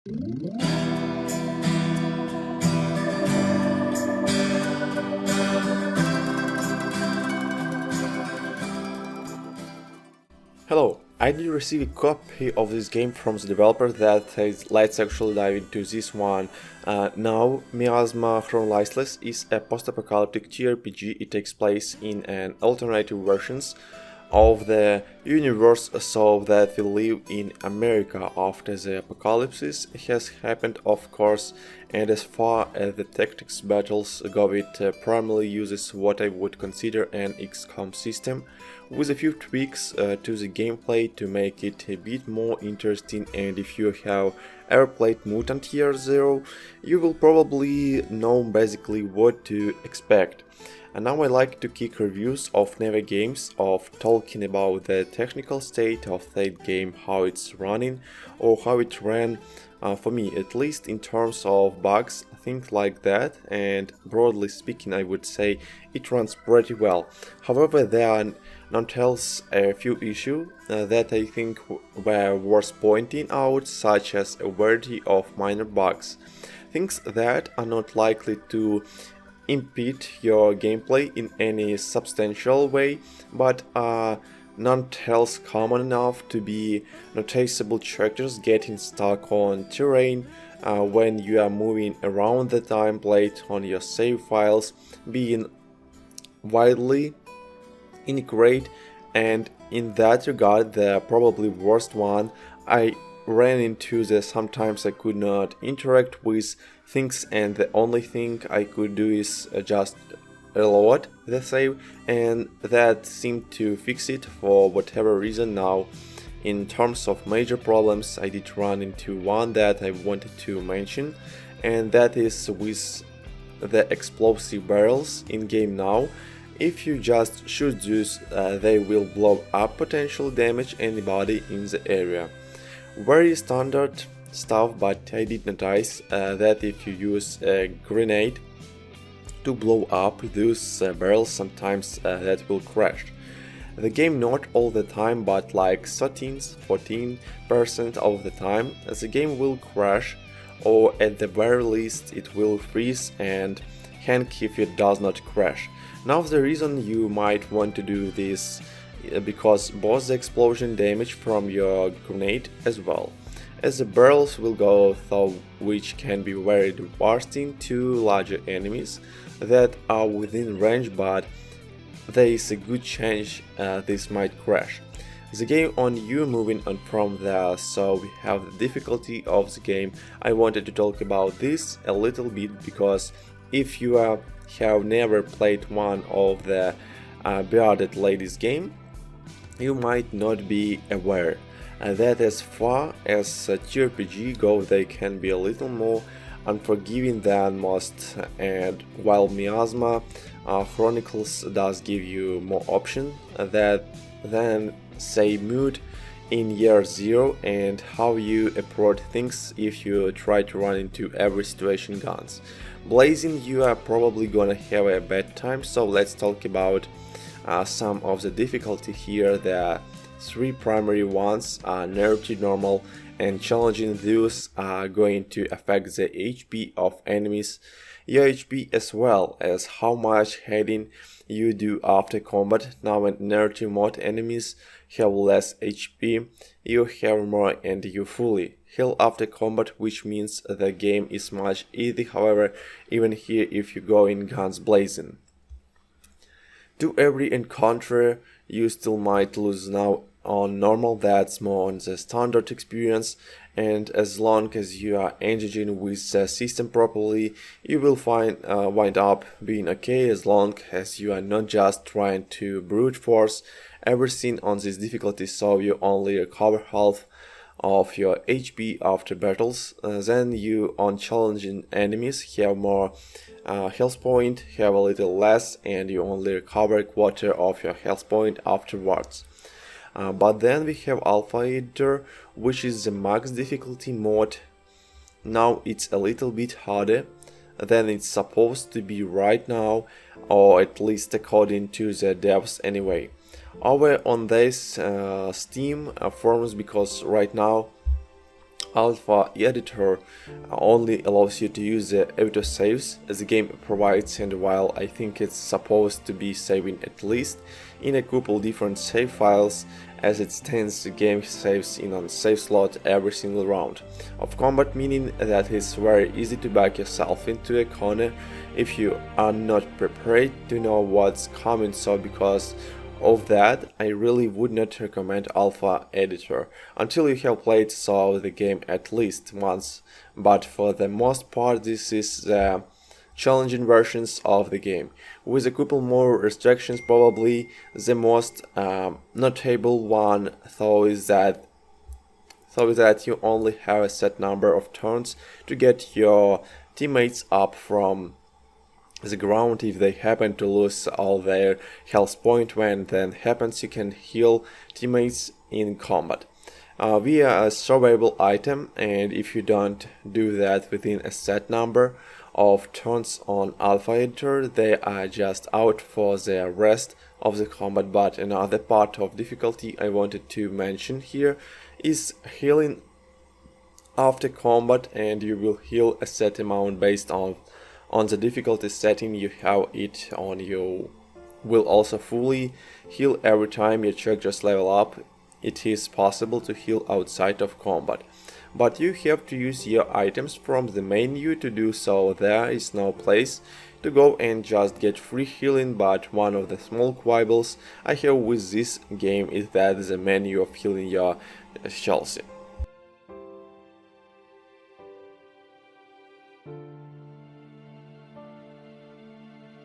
Hello, I did receive a copy of this game from the developer that says let's actually dive into this one. Now, Miasma Chronicles is a post-apocalyptic JRPG. It takes place in an alternative versions of the universe so that we live in America after the apocalypse has happened, of course, and as far as the tactics battles go, it primarily uses what I would consider an XCOM system with a few tweaks to the gameplay to make it a bit more interesting. And if you have ever played Mutant Year Zero, you will probably know basically what to expect. And now I like to kick reviews of newer games, of talking about the technical state of that game, how it's running or how it ran, for me at least, in terms of bugs, things like that. And broadly speaking, I would say it runs pretty well. However, there are nonetheless a few issues that I think were worth pointing out, such as a variety of minor bugs, things that are not likely to impede your gameplay in any substantial way, but are nonetheless common enough to be noticeable characters getting stuck on terrain when you are moving around the template on your save files, being widely inaccurate, and in that regard the probably worst one I ran into that sometimes I could not interact with things and the only thing I could do is just reload the save, and that seemed to fix it for whatever reason. Now, in terms of major problems, I did run into one that I wanted to mention, and that is with the explosive barrels in game now. If you just shoot those, they will blow up, potentially damage anybody in the area. Very standard stuff, but I did notice that if you use a grenade to blow up those barrels, sometimes that will crash. The game not all the time, but like 13-14% of the time, the game will crash, or at the very least it will freeze and hang if it does not crash. Now the reason you might want to do this because both the explosion damage from your grenade as well as the barrels will go through, which can be very devastating to larger enemies that are within range, but there is a good chance this might crash the game on you moving on from there. So we have the difficulty of the game. I wanted to talk about this a little bit because if you have never played one of the Bearded Ladies game, you might not be aware that as far as JRPG go, they can be a little more unforgiving than most, and while Miasma Chronicles does give you more options than say mood in year zero and how you approach things if you try to run into every situation guns blazing, you are probably gonna have a bad time. So let's talk about some of the difficulty here. The three primary ones are narrative, normal, and challenging. Those are going to affect the HP of enemies, your HP, as well as how much healing you do after combat. Now in narrative mode, enemies have less HP, you have more, and you fully heal after combat, which means the game is much easier. However, even here, if you go in guns blazing to every encounter, you still might lose. Now on normal, that's more on the standard experience, and as long as you are engaging with the system properly, you will wind up being okay, as long as you are not just trying to brute force everything on this difficulty, so you only recover half of your HP after battles. Then you on challenging enemies have more health point, have a little less, and you only recover a quarter of your health point afterwards. But then we have Alpha Eater, which is the max difficulty mode. Now it's a little bit harder than it's supposed to be right now, or at least according to the devs anyway. Over on this Steam forums, because right now Alpha editor only allows you to use the autosaves as the game provides, and while I think it's supposed to be saving at least in a couple different save files, as it stands the game saves in on save slot every single round of combat, meaning that it's very easy to back yourself into a corner if you are not prepared to know what's coming. So because of that, I really would not recommend Alpha Editor until you have played so the game at least once, but for the most part this is the challenging versions of the game, with a couple more restrictions. Probably the most notable one though is that you only have a set number of turns to get your teammates up from the ground. If they happen to lose all their health point, when that happens, you can heal teammates in combat via a survivable item, and if you don't do that within a set number of turns on Alpha Editor, they are just out for the rest of the combat. But another part of difficulty I wanted to mention here is healing after combat, and you will heal a set amount based on the difficulty setting you have it on. You will also fully heal every time your characters level up. It is possible to heal outside of combat, but you have to use your items from the menu to do so. There is no place to go and just get free healing, but one of the small quibbles I have with this game is that the menu of healing your Chelsea.